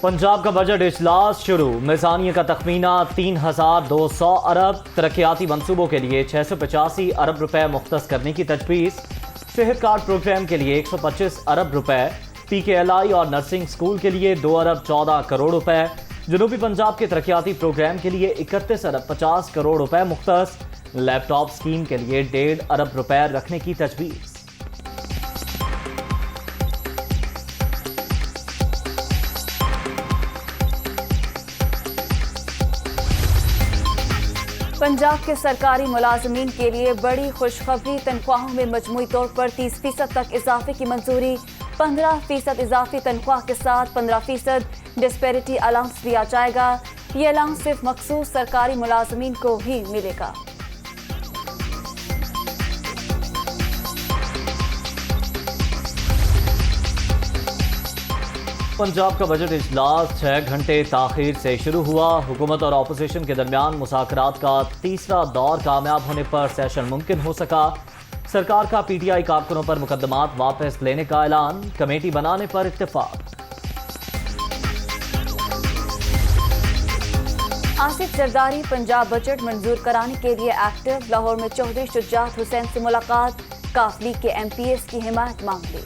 پنجاب کا بجٹ اجلاس شروع، میزانیہ کا تخمینہ 3200 ارب، ترقیاتی منصوبوں کے لیے 685 ارب روپے مختص کرنے کی تجویز، صحت کارڈ پروگرام کے لیے 125 ارب روپے، پی کے ایل آئی اور نرسنگ سکول کے لیے 2 ارب 14 کروڑ روپے، جنوبی پنجاب کے ترقیاتی پروگرام کے لیے 31 ارب 50 کروڑ روپے مختص، لیپ ٹاپ اسکیم کے لیے 1.5 ارب روپے رکھنے کی تجویز۔ پنجاب کے سرکاری ملازمین کے لیے بڑی خوشخبری، تنخواہوں میں مجموعی طور پر 30% تک اضافے کی منظوری، 15% اضافی تنخواہ کے ساتھ 15% ڈسپیرٹی الاؤنس دیا جائے گا۔ یہ الاؤنس صرف مخصوص سرکاری ملازمین کو ہی ملے گا۔ پنجاب کا بجٹ اجلاس 6 گھنٹے تاخیر سے شروع ہوا، حکومت اور اپوزیشن کے درمیان مذاکرات کا تیسرا دور کامیاب ہونے پر سیشن ممکن ہو سکا۔ سرکار کا پی ٹی آئی کارکنوں پر مقدمات واپس لینے کا اعلان، کمیٹی بنانے پر اتفاق۔ آصف زرداری پنجاب بجٹ منظور کرانے کے لیے ایکٹیو، لاہور میں چودھری شجاعت حسین سے ملاقات، کاف لیگ کے ایم پی ایس کی حمایت مانگ لی۔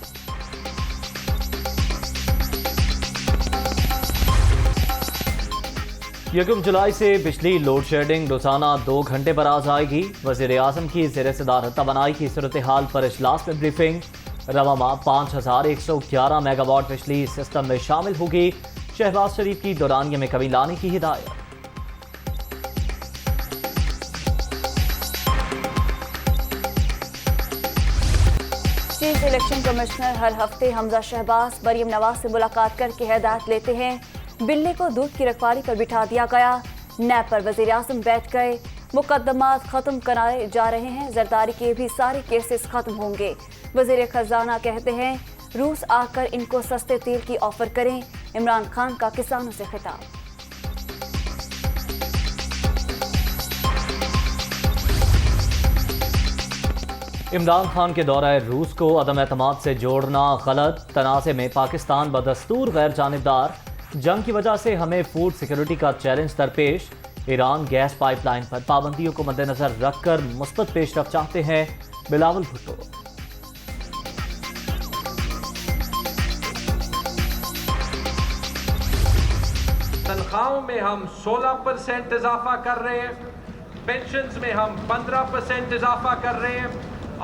یکم جولائی سے بجلی لوڈ شیڈنگ روزانہ 2 گھنٹے پر آ جائے گی، وزیر اعظم کی زیر صدارت توانائی کی صورتحال پر اجلاس میں بریفنگ، رواں ماہ 5111 میگا واٹ بجلی سسٹم میں شامل ہوگی، شہباز شریف کی دورانیے میں کمی لانے کی ہدایت۔ چیف الیکشن کمشنر ہر ہفتے حمزہ شہباز مریم نواز سے ملاقات کر کے ہدایت لیتے ہیں، بلے کو دودھ کی رکھوالی پر بٹھا دیا گیا، نیب پر وزیر اعظم بیٹھ گئے، مقدمات ختم کرائے جا رہے ہیں، زرداری کے بھی سارے کیسز ختم ہوں گے، وزیر خزانہ کہتے ہیں روس آ کر ان کو سستے تیل کی آفر کریں، عمران خان کا کسانوں سے خطاب۔ عمران خان کے دورہ روس کو عدم اعتماد سے جوڑنا غلط، تنازع میں پاکستان بدستور غیر جانبدار، جنگ کی وجہ سے ہمیں فوڈ سیکیورٹی کا چیلنج درپیش، ایران گیس پائپ لائن پر پابندیوں کو مد نظر رکھ کر مثبت پیش رفت چاہتے ہیں، بلاول بھٹو۔ تنخواہوں میں ہم 16% اضافہ کر رہے ہیں، پینشنز میں ہم 15% اضافہ کر رہے ہیں۔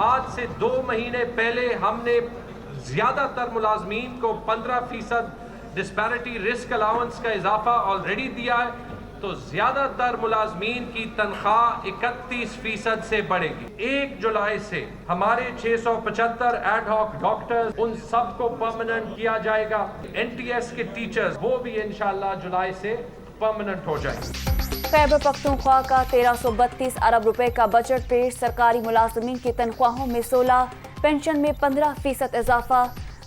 آج سے 2 مہینے پہلے ہم نے زیادہ تر ملازمین کو 15% ڈسپیرٹی رسک الاؤنس کا اضافہ آلریڈی دیا ہے، تو زیادہ تر ملازمین کی تنخواہ 31% سے بڑھے گی۔ 1 جولائی سے ہمارے 675 ایڈ ہاک ڈاکٹرز، ان سب کو پرماننٹ کیا جائے گا۔ این ٹی ایس کے ٹیچرز وہ بھی انشاءاللہ جولائی سے پرماننٹ ہو جائیں گے۔ خیبر پختونخوا کا 1332 ارب روپے کا بجٹ پیش، سرکاری ملازمین کی تنخواہوں میں 16، پینشن میں 15% اضافہ،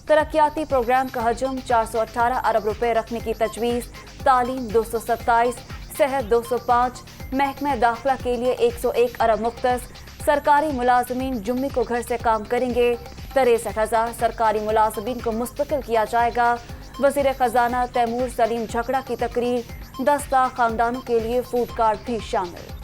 ترقیاتی پروگرام کا حجم 418 ارب روپے رکھنے کی تجویز، تعلیم 227، صحت 205، محکمہ داخلہ کے لیے 101 ارب مختص، سرکاری ملازمین جمعے کو گھر سے کام کریں گے، 63,000 سرکاری ملازمین کو مستقل کیا جائے گا، وزیر خزانہ تیمور سلیم جھگڑا کی تقریر، 10 لاکھ خاندانوں کے لیے فوڈ کارڈ بھی شامل۔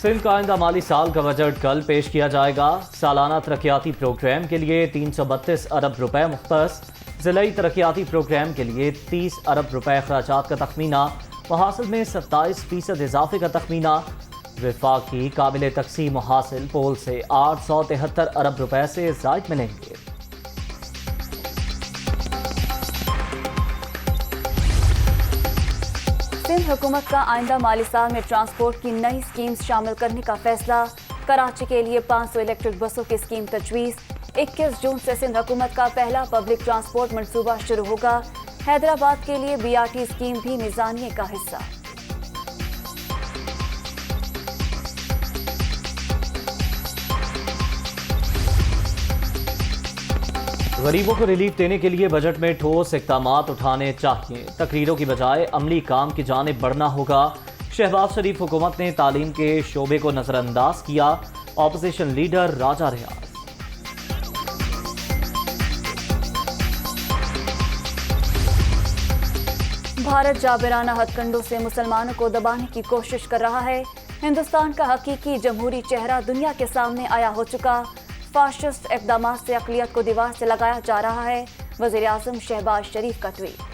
سندھ کا آئندہ مالی سال کا بجٹ کل پیش کیا جائے گا، سالانہ ترقیاتی پروگرام کے لیے 332 ارب روپے مختص، ضلعی ترقیاتی پروگرام کے لیے 30 ارب روپے اخراجات کا تخمینہ، محاصل میں 27% اضافے کا تخمینہ، وفاقی قابل تقسیم محاصل پول سے 873 ارب روپے سے زائد ملیں گے۔ سندھ حکومت کا آئندہ مالی سال میں ٹرانسپورٹ کی نئی اسکیمز شامل کرنے کا فیصلہ، کراچی کے لیے 500 الیکٹرک بسوں کی اسکیم تجویز، 21 جون سے سندھ حکومت کا پہلا پبلک ٹرانسپورٹ منصوبہ شروع ہوگا، حیدرآباد کے لیے بی آر ٹی اسکیم بھی میزانیے کا حصہ۔ غریبوں کو ریلیف دینے کے لیے بجٹ میں ٹھوس اقدامات اٹھانے چاہیے، تقریروں کی بجائے عملی کام کی جانب بڑھنا ہوگا، शहबाज शरीफ हुकूमत ने तालीम के शोबे को नजरअंदाज किया, अपोजिशन लीडर राजा रियाज। भारत जाबिराना हथकंडों से मुसलमानों को दबाने की कोशिश कर रहा है। हिंदुस्तान का हकीकी जमहूरी चेहरा दुनिया के सामने आया हो चुका। फाशिस्ट इक़दाम से अक़लियत को दीवार से लगाया जा रहा है। वज़ीर आज़म शहबाज शरीफ का ट्वीट।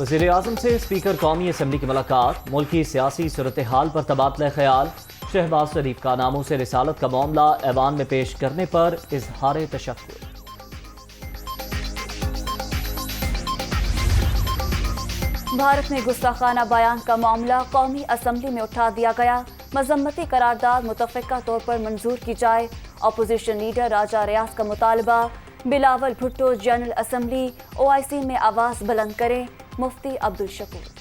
वज़ीर आज़म से स्पीकर कौमी असम्बली की मुलाकात, मुल्की सियासी सूरत हाल पर तबादला ख्याल। शहबाज शरीफ का नामों से रिसालत का मामला ऐवान में पेश करने पर इजहार तशक्कुर। भारत में गुस्ताखाना बयान का मामला कौमी असम्बली में उठा दिया गया। मजम्मती करारदाद मुतफ़िका तौर पर मंजूर की जाए। अपोजिशन लीडर राजा रियाज का मुतालबा। Bilawal Bhutto general assembly OIC में आवाज़ बुलंद करें। मुफ्ती अब्दुल शकूर।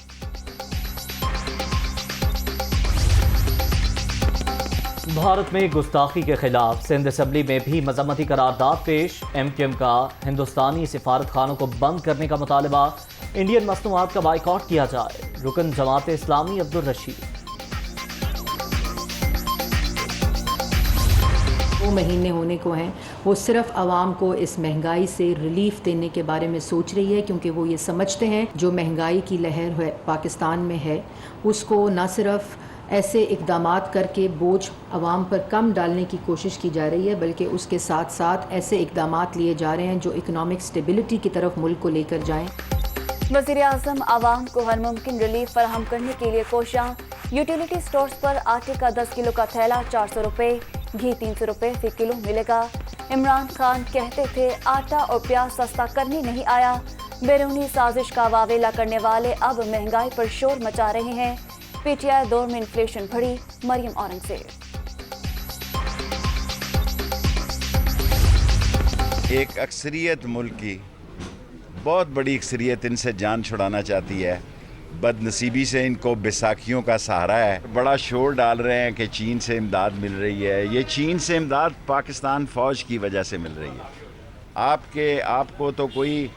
भारत में गुस्ताखी के खिलाफ सिंध असम्बली में भी मजम्मती करारदाद पेश। MQM का हिंदुस्तानी सिफारत खानों को बंद करने का मुतालबा। इंडियन मसनूआत का बाइकआउट किया जाए। रुकन जमात इस्लामी अब्दुल रशीद। 2 महीने होने को हैं, वो सिर्फ आवाम को इस महंगाई से रिलीफ देने के बारे में सोच रही है, क्योंकि वो ये समझते हैं जो महंगाई की लहर है पाकिस्तान में है, उसको न सिर्फ ऐसे इक़दामात करके बोझ आवाम पर कम डालने की कोशिश की जा रही है, बल्कि उसके साथ साथ ऐसे इक़दामात लिए जा रहे हैं जो इकनॉमिक स्टेबिलिटी की तरफ मुल्क को लेकर जाएं। वज़ीर आज़म आवाम को हर मुमकिन रिलीफ फराहम करने के लिए कोशां। यूटिलिटी स्टोर्स पर आटे का 10 किलो का थैला 400 रुपये, घी 300 रुपये फी किलो मिलेगा। इमरान खान कहते थे आटा और प्याज सस्ता करने नहीं आया। बैरूनी साजिश का वावेला करने वाले अब महंगाई पर शोर मचा रहे हैं। PTI दौर में इन्फ्लेशन बढ़ी। मरियम औरंगजेब। एक अक्सरियत मुल्क की बहुत बड़ी अक्सरियत इनसे जान छुड़ाना चाहती है। बदनसीबी से इनको बैसाखियों का सहारा है। बड़ा शोर डाल रहे हैं कि चीन से इमदाद मिल रही है। ये चीन से इमदाद पाकिस्तान फ़ौज की वजह से मिल रही है। आपको तो कोई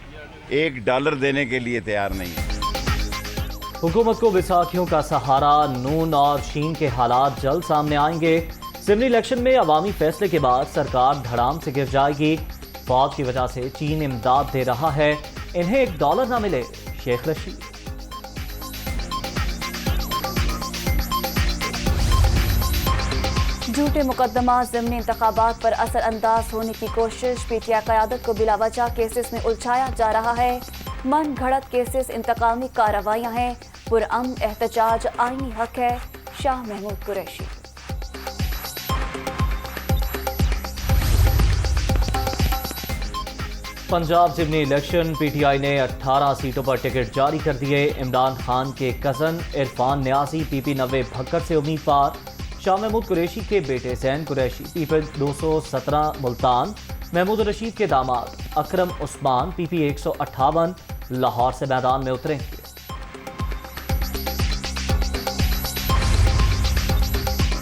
$1 देने के लिए तैयार नहीं है। हुकूमत को बैसाखियों का सहारा। नून और शीन के हालात जल्द सामने आएंगे। ज़िमनी इलेक्शन में अवामी फैसले के बाद सरकार धड़ाम से गिर जाएगी। फौज की वजह से चीन इमदाद दे रहा है, इन्हें $1 ना मिले। शेख रशीद। झूठे मुकदमा ज़िमनी इंतखाबात पर असर अंदाज होने की कोशिश। PTI क़यादत को बिलावजह केसेस में उलझाया जा रहा है। मन घड़त केसेस इंतकामी कार्रवाइयाँ हैं। पुरअमन एहतजाज आईनी हक है। शाह महमूद कुरैशी। पंजाब ज़िमनी इलेक्शन, PTI ने 18 सीटों पर टिकट जारी कर दिए। इमरान खान के कज़न इरफान न्याजी PP 90 भक्कर से उम्मीदवार। शाह महमूद कुरैशी के बेटे ज़ैन कुरैशी PP 217 मुल्तान। महमूद रशीद के दामाद अकरम उस्मान PP 158 लाहौर से मैदान में उतरेंगे।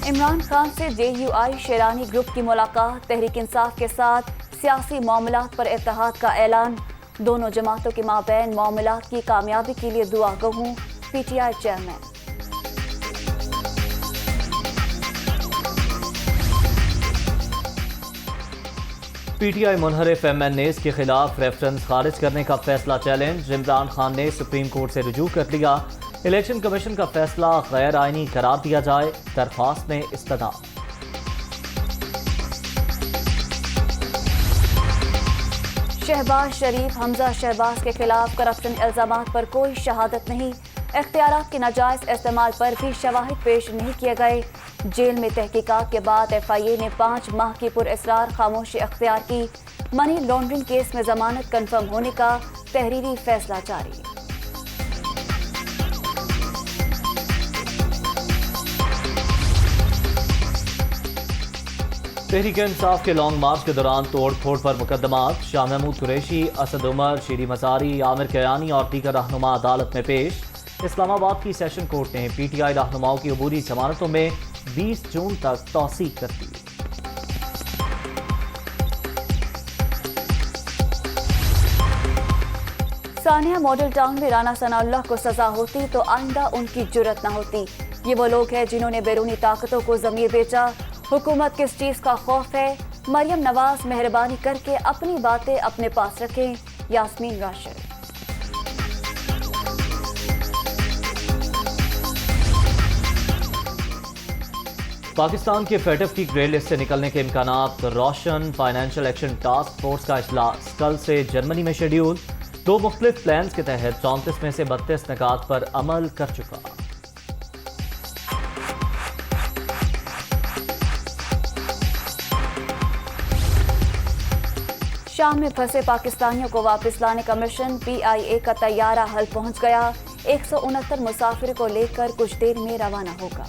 इमरान खान से JUI शेरानी ग्रुप की मुलाकात। तहरीक इंसाफ के साथ सियासी मामलात पर इत्तेहाद का ऐलान। दोनों जमातों के माबैन मामलात की कामयाबी के लिए दुआ गो हूँ। PTI chairman. PTI मुनहरिफ MNAs के खिलाफ रेफरेंस खारिज करने का फैसला चैलेंज। इमरान खान ने सुप्रीम कोर्ट से रुजू कर लिया। इलेक्शन कमीशन का फैसला गैर आईनी करार दिया जाए। दरख्वास्त में इस्तनाद। शहबाज शरीफ हमजा शहबाज के खिलाफ करप्शन इल्जामात पर कोई शहादत नहीं। इख्तियारात के नाजायज इस्तेमाल पर भी शवाहिद पेश नहीं किए गए। जेल में तहकीकात के बाद FIA ने 5 माह की पुरअसरार खामोशी अख्तियार की। मनी लॉन्ड्रिंग केस में जमानत कन्फर्म होने का तहरीरी फैसला जारी। तहरीक इंसाफ के लॉन्ग मार्च के दौरान तोड़ फोड़ पर मुकदमात। शाह महमूद कुरैशी, असद उमर, शीरी मजारी, आमिर कयानी और दीगर रहनुमा अदालत में पेश। इस्लामाबाद की सेशन कोर्ट ने PTI रहनुमाओं की अबूरी जमानतों में 20 जून तक तौसीक कर दी। सानिया मॉडल टाउन में राना सनाउल्लाह को सजा होती तो आइंदा उनकी जुर्रत न होती। ये वो लोग हैं जिन्होंने बैरूनी ताकतों को ज़मीर बेचा। हुकूमत किस चीज़ का खौफ है? मरियम नवाज मेहरबानी करके अपनी बातें अपने पास रखें। यास्मीन राशिद। पाकिस्तान के फेटफ की ग्रे लिस्ट से निकलने के इम्कानात रोशन। फाइनेंशियल एक्शन टास्क फोर्स का इजलास कल से जर्मनी में शेड्यूल। 2 मुख्तलिफ प्लान्स के तहत 34 में से 32 निकात पर अमल कर चुका। शाम में फंसे पाकिस्तानियों को वापस लाने का मिशन। PIA का तैयारा हल पहुंच गया। 169 मुसाफिर को लेकर कुछ देर में रवाना होगा।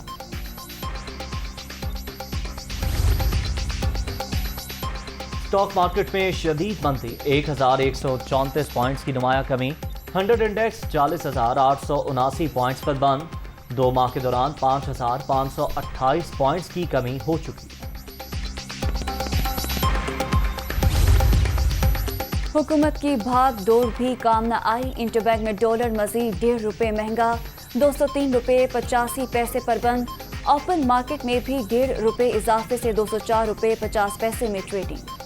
स्टॉक मार्केट में शदीद मंदी। 1134 पॉइंट्स की नुमाया कमी। 100 इंडेक्स 40,879 पॉइंट्स पर बंद। 2 माह के दौरान 5,528 पॉइंट्स की कमी हो चुकी है। हुकूमत की भाग दौड़ भी काम न आई। इंटरबैंक में डॉलर मजीद ₹1.5 महंगा। 203 रुपये 85 पैसे पर बंद। ओपन मार्केट में भी ₹1.5 इजाफे से 204 रुपये 50 पैसे में ट्रेडिंग।